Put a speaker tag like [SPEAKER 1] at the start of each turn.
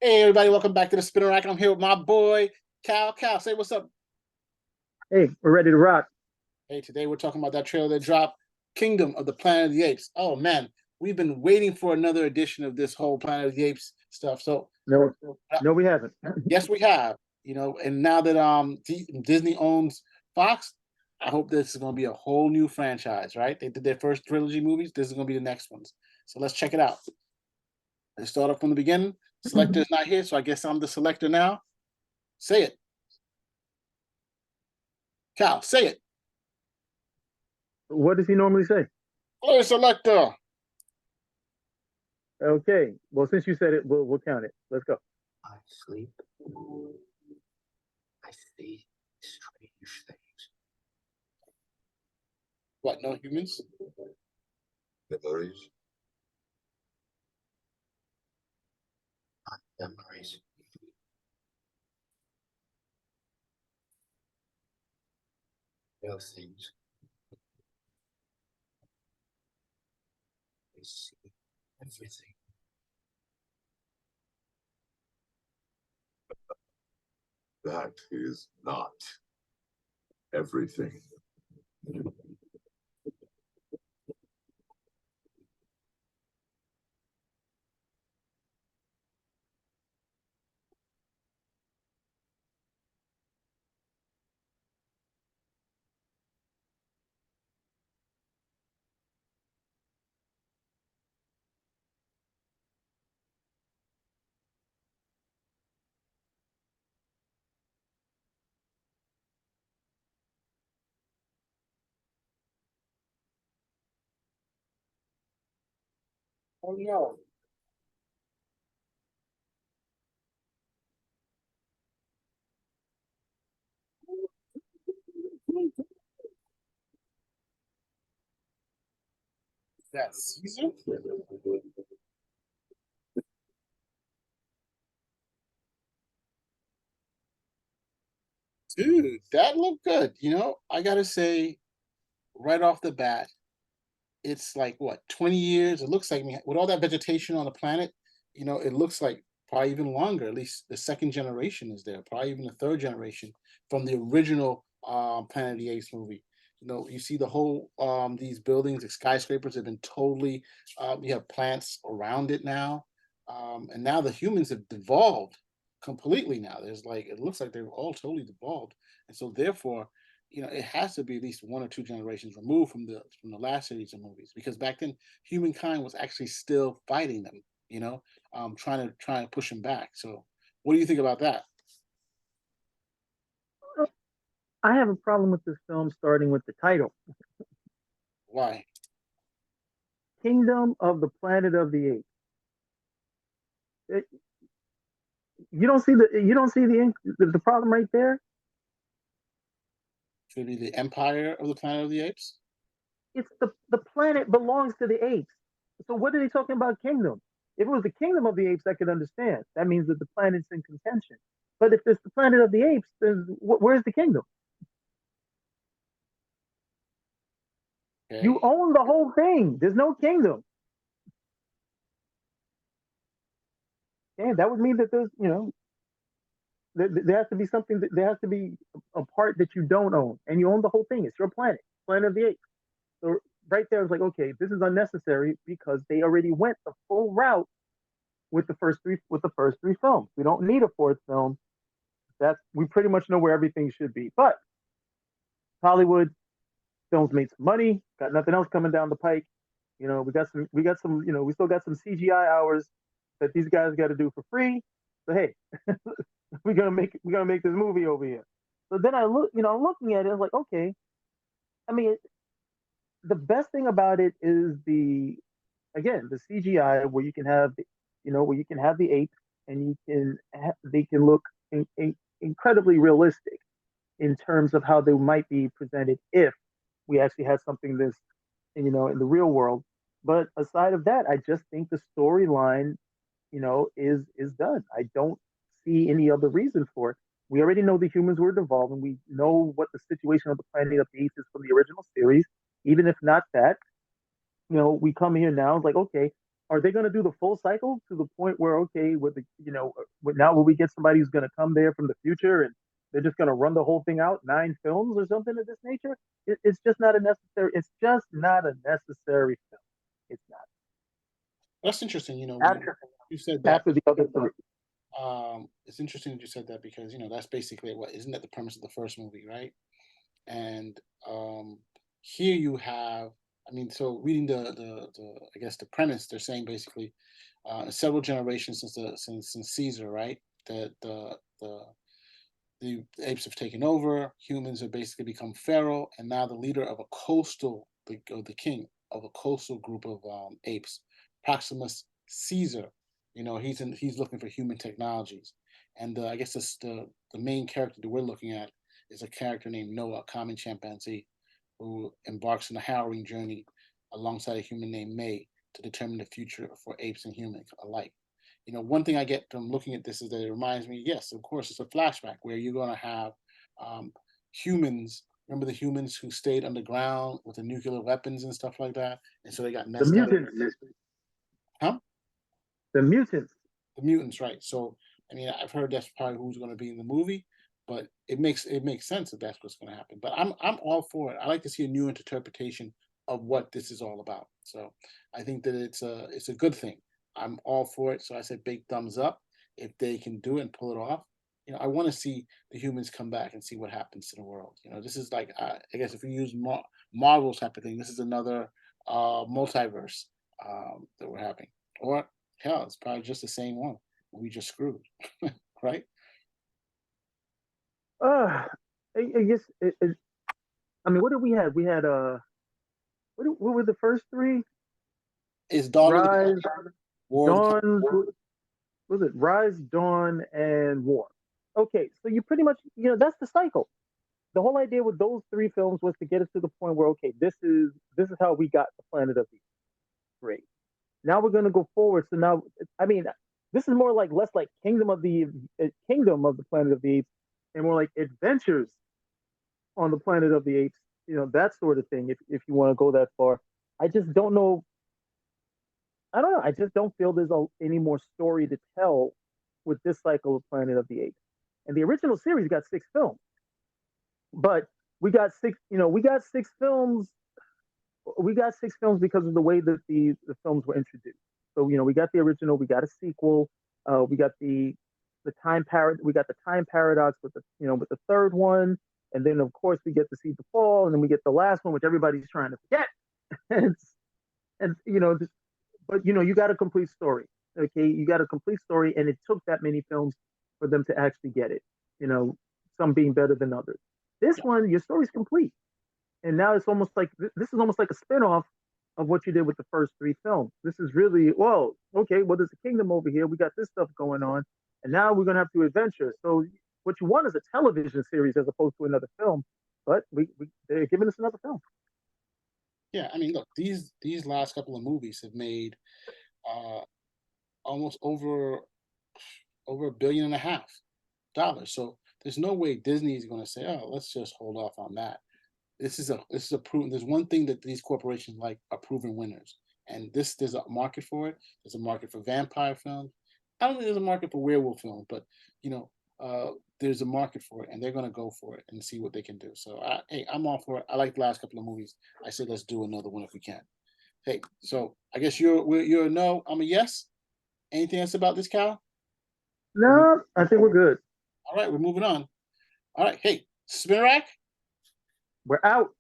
[SPEAKER 1] Hey everybody, welcome back to the Spinner Rack. I'm here with my boy Cal. Cal, say what's up.
[SPEAKER 2] Hey, we're ready to rock.
[SPEAKER 1] Hey, today we're talking about that trailer that dropped, Kingdom of the Planet of the Apes. Oh man, we've been waiting for another edition of this whole Planet of the Apes stuff. So
[SPEAKER 2] No,
[SPEAKER 1] uh,
[SPEAKER 2] no, we haven't.
[SPEAKER 1] yes, we have. And now that Disney owns Fox, I hope this is going to be a whole new franchise. Right? They did their first trilogy movies. This is going to be the next ones. So let's check it out. Let's start off from the beginning. Selector is not here, so I guess I'm the selector now. Say it, Cal. Say it.
[SPEAKER 2] What does he normally say?
[SPEAKER 1] Play selector.
[SPEAKER 2] Okay. Well, since you said it, we'll count it. Let's go.
[SPEAKER 3] I sleep. I see strange things.
[SPEAKER 1] What? No humans?
[SPEAKER 3] Memories. Not memories. No things. I see everything.
[SPEAKER 4] That is not everything.
[SPEAKER 1] Oh no. That's Caesar? Dude, that looked good. I gotta say, right off the bat, it's like what, 20 years? It looks like with all that vegetation on the planet, it looks like probably even longer. At least the second generation is there, probably even the third generation from the original Planet of the Apes movie. You see the whole these buildings, the skyscrapers have been totally you have plants around it now. And now the humans have devolved completely now. There's like it looks like they're all totally devolved. And so therefore it has to be at least one or two generations removed from the last series of movies because back then humankind was actually still fighting them, trying to push them back. So, what do you think about that?
[SPEAKER 2] I have a problem with this film starting with the title,
[SPEAKER 1] Why?
[SPEAKER 2] Kingdom of the Planet of the Apes. It- you don't see the problem right there.
[SPEAKER 1] Should it be the Empire of the Planet of the Apes?
[SPEAKER 2] It's the planet belongs to the apes. So what are they talking about kingdom? If it was the kingdom of the apes, I could understand. That means that the planet's in contention. But if it's the planet of the apes, then where's the kingdom? You
[SPEAKER 1] Okay.
[SPEAKER 2] own the whole thing. There's no kingdom. And that would mean that there has to be something that there has to be a part that you don't own, and you own the whole thing. It's your planet, planet of the apes. So right there, I was like, okay, this is unnecessary because they already went the full route with the first three films. We don't need a fourth film. That's we pretty much know where everything should be. But Hollywood films made some money, got nothing else coming down the pike. We still got some CGI hours that these guys got to do for free. So hey, we're gonna make this movie over here. So then I'm looking at it, I'm like, okay. I mean, the best thing about it is the CGI where you can have the apes and they can look incredibly realistic in terms of how they might be presented if we actually had something this in the real world. But aside of that, I just think the storyline is done. I don't see any other reason for it. We already know the humans were devolving. We know what the situation of the Planet of the Apes is from the original series. Even if not that, we come here now, it's like, okay, are they going to do the full cycle to the point where, okay, with the, now will we get somebody who's going to come there from the future and they're just going to run the whole thing out, 9 films or something of this nature? It's just not a necessary. It's just not a necessary film. It's not.
[SPEAKER 1] That's interesting. When
[SPEAKER 2] After
[SPEAKER 1] you said that,
[SPEAKER 2] after the other three.
[SPEAKER 1] it's interesting that you said that because that's basically what isn't that the premise of the first movie, right? And here you have, I mean, so reading the I guess the premise, they're saying basically several generations since Caesar, right? That the apes have taken over. Humans have basically become feral, and now the leader of a coastal, the king of a coastal group of apes, Proximus Caesar. He's looking for human technologies, and I guess the main character that we're looking at is a character named Noah, a common chimpanzee, who embarks on a harrowing journey alongside a human named May to determine the future for apes and humans alike. One thing I get from looking at this is that it reminds me, yes, of course, it's a flashback where you're going to have um, humans. Remember the humans who stayed underground with the nuclear weapons and stuff like that, and so they got
[SPEAKER 2] The
[SPEAKER 1] messed up.
[SPEAKER 2] mutants.
[SPEAKER 1] Huh?
[SPEAKER 2] The mutants.
[SPEAKER 1] The mutants, right? So, I mean, I've heard that's probably who's going to be in the movie, but it makes sense that that's what's going to happen. But I'm all for it. I like to see a new interpretation of what this is all about. So, I think that it's a good thing. I'm all for it. So I said big thumbs up if they can do it and pull it off. I want to see the humans come back and see what happens to the world. This is like I guess if we use Marvel type of thing, this is another multiverse that we're having, or hell, it's probably just the same one. We just screwed, right?
[SPEAKER 2] I guess. I mean, what did we have? We had what were the first three?
[SPEAKER 1] Is Dawn of the
[SPEAKER 2] Rise,
[SPEAKER 1] War of the
[SPEAKER 2] Dawn. Was it Rise, Dawn, and War? Okay, so you pretty much, that's the cycle. The whole idea with those 3 films was to get us to the point where, okay, this is how we got the Planet of the Apes. Great. Now we're going to go forward. So now, I mean, this is more like less like Kingdom of the Planet of the Apes, and more like Adventures on the Planet of the Apes. That sort of thing. If you want to go that far, I just don't know. I don't know. I just don't feel there's any more story to tell with this cycle of Planet of the Apes. And the original series got 6 films, but we got six. We got 6 films. We got 6 films because of the way that the films were introduced. So we got the original, we got a sequel, we got we got the time paradox with the third one, and then of course we get to see the fall, and then we get the last one, which everybody's trying to forget. and and but you got a complete story. Okay, you got a complete story, and it took that many films for them to actually get it. Some being better than others. This one, your story's complete, and now it's almost like this is almost like a spinoff of what you did with the first 3 films. This is really, well, okay, well, there's a kingdom over here. We got this stuff going on, and now we're gonna have to adventure. So what you want is a television series as opposed to another film. But they're giving us another film.
[SPEAKER 1] Yeah, I mean, look, these last couple of movies have made uh, almost over $1.5 billion. So there's no way Disney is going to say, "Oh, let's just hold off on that." This is a proven. There's one thing that these corporations like are proven winners, and there's a market for it. There's a market for vampire films. I don't think there's a market for werewolf films, but you know, there's a market for it, and they're going to go for it and see what they can do. So, hey, I'm all for it. I like the last couple of movies. I said let's do another one if we can. Hey, so I guess you're a no. I'm a yes. Anything else about this, Cal?
[SPEAKER 2] No, I think we're good.
[SPEAKER 1] All right, we're moving on. All right, hey, spin rack.
[SPEAKER 2] We're out.